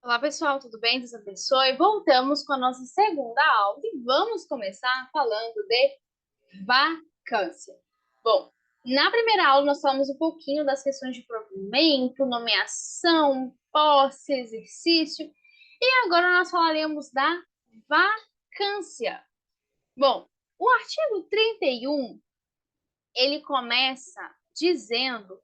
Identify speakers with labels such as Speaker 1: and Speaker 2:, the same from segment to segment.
Speaker 1: Olá, pessoal, tudo bem? Deus abençoe. Voltamos com a nossa segunda aula e vamos começar falando de vacância. Bom, na primeira aula nós falamos um pouquinho das questões de provimento, nomeação, posse, exercício e agora nós falaremos da vacância. Bom, o artigo 31 ele começa dizendo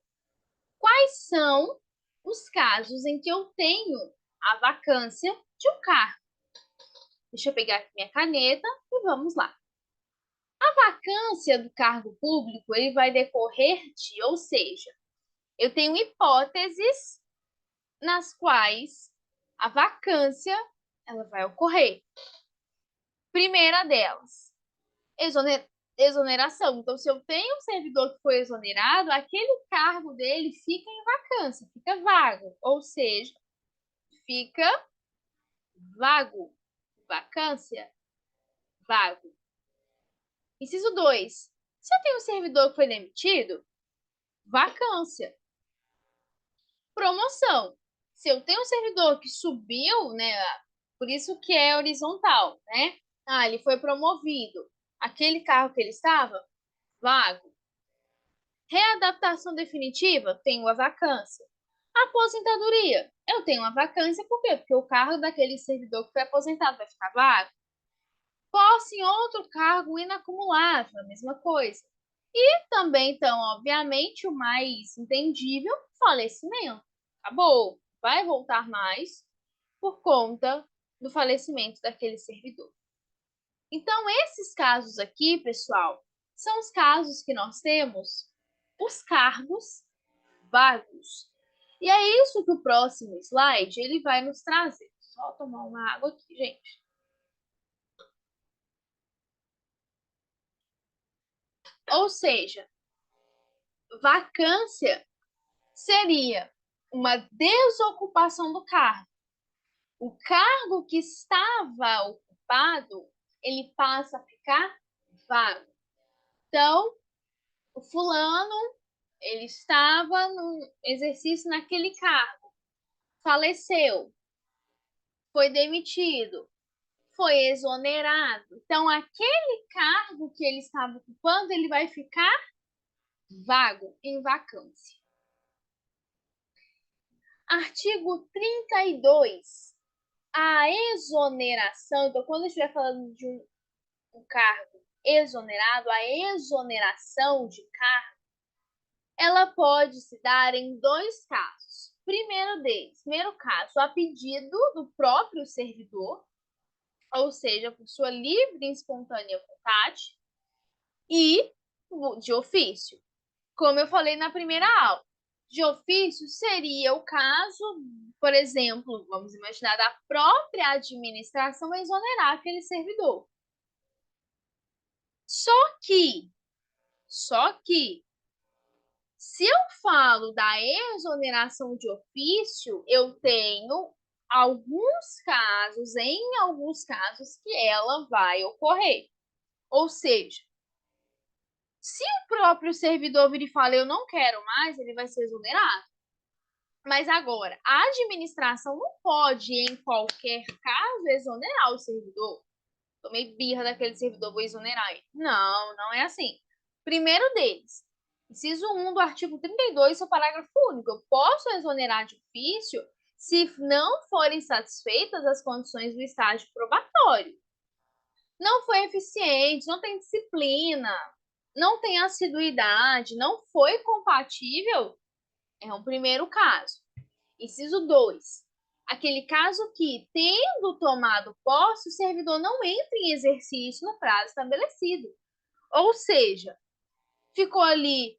Speaker 1: quais são os casos em que eu tenho a vacância de um cargo. Deixa eu pegar aqui minha caneta e vamos lá. A vacância do cargo público ele vai decorrer de, ou seja, eu tenho hipóteses nas quais a vacância ela vai ocorrer. Primeira delas, exoneração. Então, se eu tenho um servidor que foi exonerado, aquele cargo dele fica em vacância, fica vago, ou seja, fica vago. Vacância, vago. Inciso 2. Se eu tenho um servidor que foi demitido, vacância. Promoção. Se eu tenho um servidor que subiu, né? Por isso que é horizontal, né? Ele foi promovido. Aquele carro que ele estava, vago. Readaptação definitiva, tenho a vacância. Aposentadoria, eu tenho uma vacância, por quê? Porque o cargo daquele servidor que foi aposentado vai ficar vago. Posse em outro cargo inacumulável, a mesma coisa. E também, então, obviamente, o mais entendível, falecimento. Acabou. Vai voltar mais por conta do falecimento daquele servidor. Então, esses casos aqui, pessoal, são os casos que nós temos os cargos vagos. E é isso que o próximo slide ele vai nos trazer. Só tomar uma água aqui, gente. Ou seja, vacância seria uma desocupação do cargo. O cargo que estava ocupado, ele passa a ficar vago. Então, o fulano, ele estava no exercício naquele cargo, faleceu, foi demitido, foi exonerado. Então, aquele cargo que ele estava ocupando, ele vai ficar vago, em vacância. Artigo 32. A exoneração, então, quando eu estiver falando de um cargo exonerado, a exoneração de cargo, ela pode se dar em dois casos. Primeiro caso, a pedido do próprio servidor, ou seja, por sua livre e espontânea vontade, e de ofício. Como eu falei na primeira aula, de ofício seria o caso, por exemplo, vamos imaginar, da própria administração exonerar aquele servidor. Só que, só que, se eu falo da exoneração de ofício, eu tenho em alguns casos, que ela vai ocorrer. Ou seja, se o próprio servidor vir e fala, eu não quero mais, ele vai ser exonerado. Mas agora, a administração não pode, em qualquer caso, exonerar o servidor. Tomei birra daquele servidor, vou exonerar ele. Não, não é assim. Primeiro deles, inciso 1 do artigo 32, seu parágrafo único. Eu posso exonerar de ofício se não forem satisfeitas as condições do estágio probatório. Não foi eficiente, não tem disciplina, não tem assiduidade, não foi compatível, é um primeiro caso. Inciso 2. Aquele caso que, tendo tomado posse, o servidor não entra em exercício no prazo estabelecido. Ou seja, ficou ali,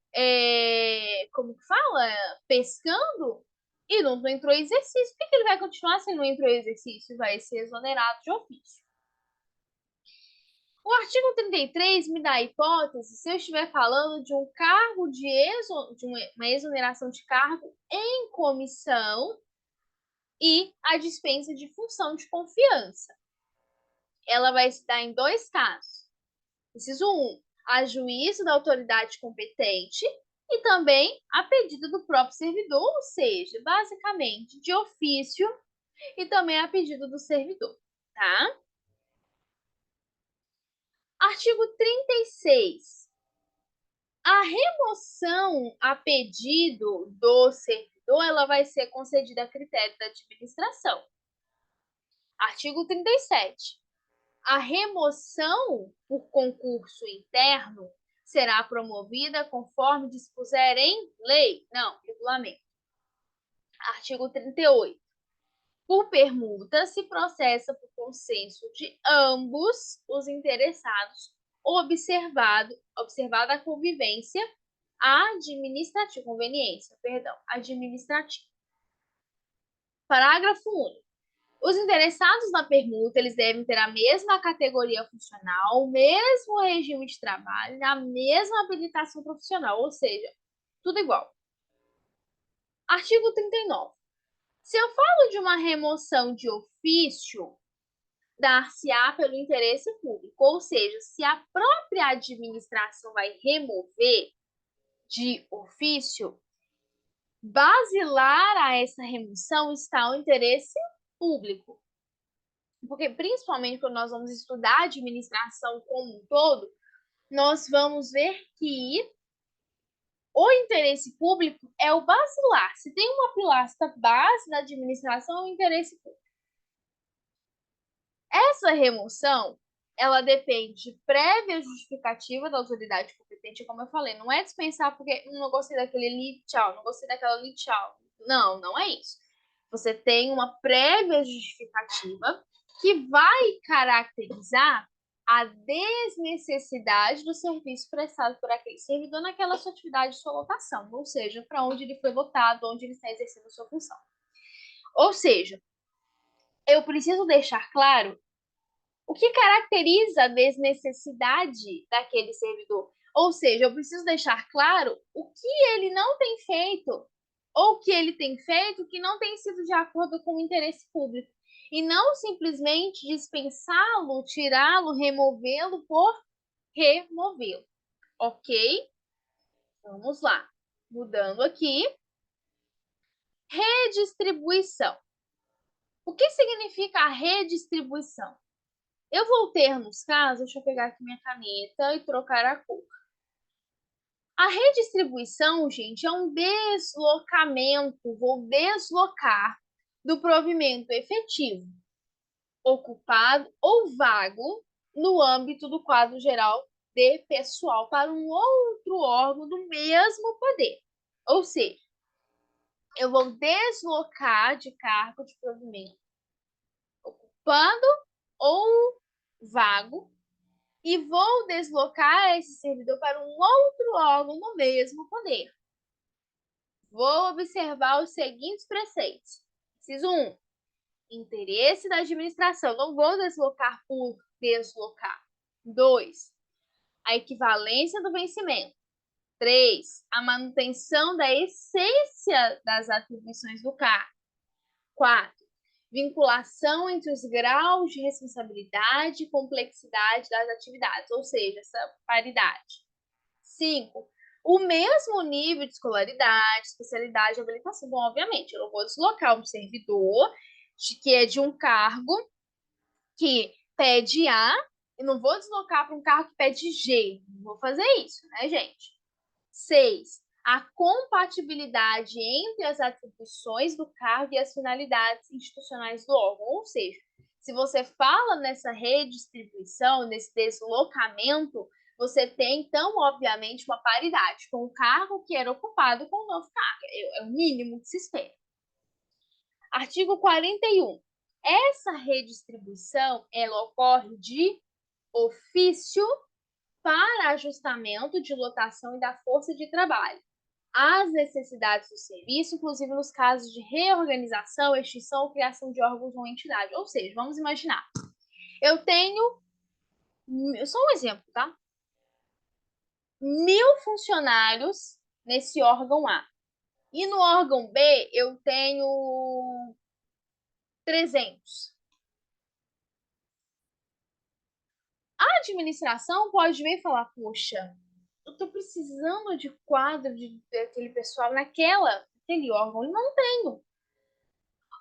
Speaker 1: como que fala? Pescando e não entrou em exercício. Por que ele vai continuar se não entrou em exercício? Vai ser exonerado de ofício. O artigo 33 me dá a hipótese se eu estiver falando de um cargo de uma exoneração de cargo em comissão e a dispensa de função de confiança. Ela vai se dar em dois casos. Inciso 1, a juízo da autoridade competente e também a pedido do próprio servidor, ou seja, basicamente, de ofício, e também a pedido do servidor, tá? Artigo 36. A remoção a pedido do servidor, ela vai ser concedida a critério da administração. Artigo 37. A remoção por concurso interno será promovida conforme dispuser em lei, não, regulamento. Artigo 38. Por permuta, se processa por consenso de ambos os interessados, observada a convivência administrativa, conveniência, perdão, administrativa. Parágrafo único. Os interessados na permuta, eles devem ter a mesma categoria funcional, o mesmo regime de trabalho, a mesma habilitação profissional, ou seja, tudo igual. Artigo 39. Se eu falo de uma remoção de ofício, dar-se-á pelo interesse público, ou seja, se a própria administração vai remover de ofício, basilar a essa remoção está o interesse público. Porque, principalmente, quando nós vamos estudar a administração como um todo, nós vamos ver que o interesse público é o basilar. Se tem uma pilastra base da administração, é o interesse público. Essa remoção, ela depende de prévia justificativa da autoridade competente, como eu falei. Não é dispensar porque não gostei daquele ali, tchau, não gostei daquela ali, tchau. Não, não é isso. Você tem uma prévia justificativa que vai caracterizar a desnecessidade do serviço prestado por aquele servidor naquela sua atividade de sua lotação, ou seja, para onde ele foi lotado, onde ele está exercendo a sua função. Ou seja, eu preciso deixar claro o que caracteriza a desnecessidade daquele servidor. Ou seja, eu preciso deixar claro o que ele não tem feito ou o que ele tem feito que não tem sido de acordo com o interesse público. E não simplesmente dispensá-lo, tirá-lo, removê-lo por removê-lo. Ok? Vamos lá. Mudando aqui. Redistribuição. O que significa a redistribuição? Eu vou ter nos casos, deixa eu pegar aqui minha caneta e trocar a cor. A redistribuição, gente, é um deslocamento, vou deslocar do provimento efetivo, ocupado ou vago no âmbito do quadro geral de pessoal para um outro órgão do mesmo poder. Ou seja, eu vou deslocar de cargo de provimento ocupado ou vago e vou deslocar esse servidor para um outro órgão no mesmo poder. Vou observar os seguintes preceitos. Inciso 1. Interesse da administração. Não vou deslocar por deslocar. 2. A equivalência do vencimento. 3. A manutenção da essência das atribuições do cargo. 4. Vinculação entre os graus de responsabilidade e complexidade das atividades, ou seja, essa paridade. 5. O mesmo nível de escolaridade, especialidade e habilitação. Bom, obviamente, eu não vou deslocar um servidor que é de um cargo que pede A e não vou deslocar para um cargo que pede G. Não vou fazer isso, né, gente? 6. A compatibilidade entre as atribuições do cargo e as finalidades institucionais do órgão. Ou seja, se você fala nessa redistribuição, nesse deslocamento, você tem, então, obviamente, uma paridade com o cargo que era ocupado com o novo cargo. É o mínimo que se espera. Artigo 41. Essa redistribuição, ela ocorre de ofício para ajustamento de lotação e da força de trabalho às necessidades do serviço, inclusive nos casos de reorganização, extinção ou criação de órgãos ou entidade. Ou seja, vamos imaginar, eu tenho, só um exemplo, tá? 1.000 funcionários nesse órgão A. E no órgão B eu tenho 300. A administração pode vir e falar, poxa, eu estou precisando de quadro daquele pessoal naquele órgão e não tenho.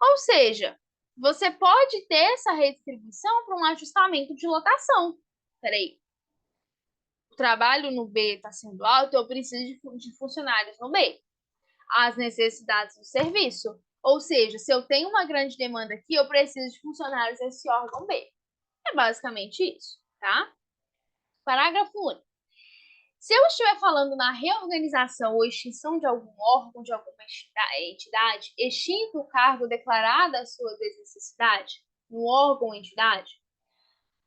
Speaker 1: Ou seja, você pode ter essa redistribuição para um ajustamento de lotação. Peraí, o trabalho no B está sendo alto, eu preciso de funcionários no B. As necessidades do serviço. Ou seja, se eu tenho uma grande demanda aqui, eu preciso de funcionários desse órgão B. É basicamente isso, tá? Parágrafo único. Se eu estiver falando na reorganização ou extinção de algum órgão, de alguma entidade, extinto o cargo declarada a sua desnecessidade no órgão ou entidade,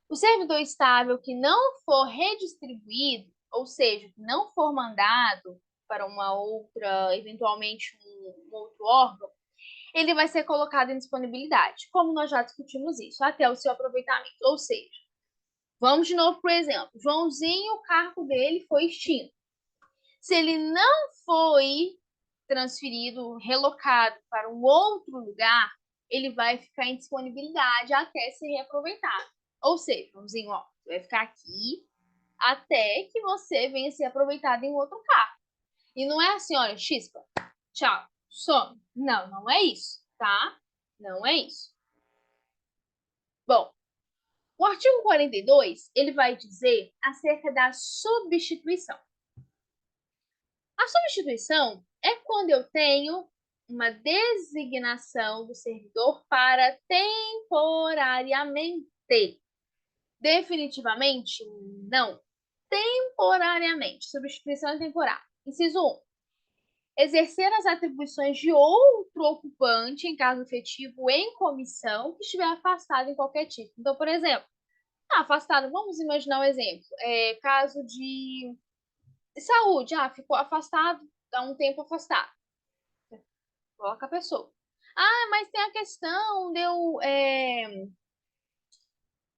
Speaker 1: o servidor estável que não for redistribuído, ou seja, que não for mandado para uma outra, eventualmente um outro órgão, ele vai ser colocado em disponibilidade, como nós já discutimos isso, até o seu aproveitamento. Ou seja, vamos de novo para o exemplo. Joãozinho, o cargo dele foi extinto. Se ele não foi transferido, relocado para um outro lugar, ele vai ficar em disponibilidade até ser reaproveitado. Ou seja, Joãozinho, ó, vai ficar aqui até que você venha ser aproveitado em outro carro. E não é assim, olha, chispa, tchau, some. Não, não é isso, tá? Não é isso. Bom, o artigo 42, ele vai dizer acerca da substituição. A substituição é quando eu tenho uma designação do servidor para temporariamente. Definitivamente, não. Temporariamente. Substituição é temporária. Inciso 1. Exercer as atribuições de outro ocupante em caso efetivo em comissão que estiver afastado em qualquer tipo. Então, por exemplo, afastado, vamos imaginar um exemplo. Caso de saúde, ficou afastado, dá um tempo afastado. Coloca a pessoa. Mas tem a questão de eu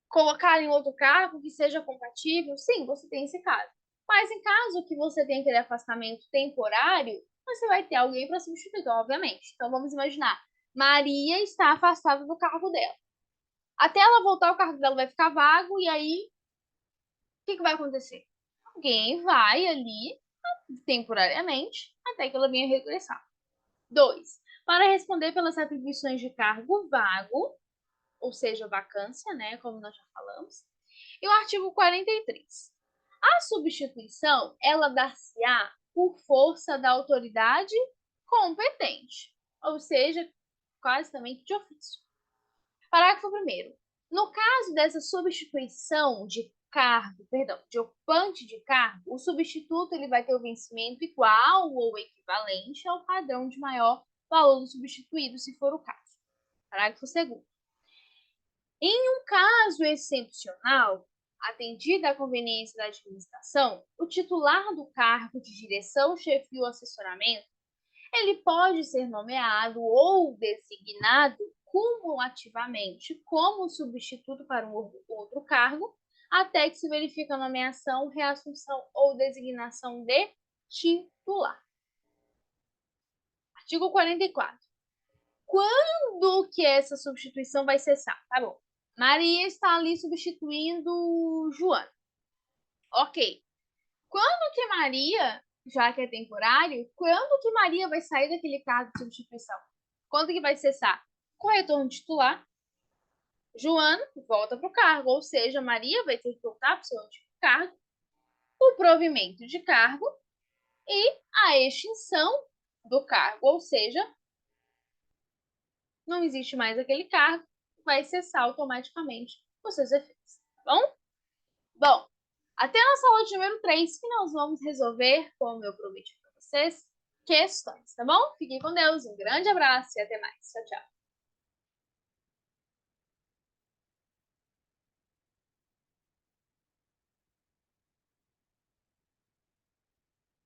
Speaker 1: colocar em outro cargo que seja compatível. Sim, você tem esse caso. Mas em caso que você tenha aquele afastamento temporário, você vai ter alguém para substituir, obviamente. Então vamos imaginar. Maria está afastada do cargo dela. Até ela voltar, o cargo dela vai ficar vago, e aí o que vai acontecer? Alguém vai ali temporariamente até que ela venha regressar. 2. Para responder pelas atribuições de cargo vago, ou seja, vacância, né, como nós já falamos. E o artigo 43. A substituição, ela dar-se-á por força da autoridade competente, ou seja, quase também de ofício. Parágrafo 1º. No caso dessa substituição de cargo, perdão, de ocupante de cargo, o substituto ele vai ter o vencimento igual ou equivalente ao padrão de maior valor do substituído, se for o caso. Parágrafo 2º. Em um caso excepcional, atendida a conveniência da administração, o titular do cargo de direção, chefia ou assessoramento, ele pode ser nomeado ou designado cumulativamente como substituto para um outro cargo, até que se verifique a nomeação, reassunção ou designação de titular. Artigo 44. Quando que essa substituição vai cessar? Tá bom. Maria está ali substituindo Joana. Ok. Quando que Maria, já que é temporário, quando que Maria vai sair daquele cargo de substituição? Quando que vai cessar? Com o retorno titular, Joana volta para o cargo, ou seja, Maria vai ter que voltar para o seu antigo cargo, o provimento de cargo e a extinção do cargo, ou seja, não existe mais aquele cargo, vai cessar automaticamente os seus efeitos, tá bom? Bom, até a nossa aula de número 3, que nós vamos resolver, como eu prometi para vocês, questões, tá bom? Fiquem com Deus, um grande abraço e até mais. Tchau, tchau.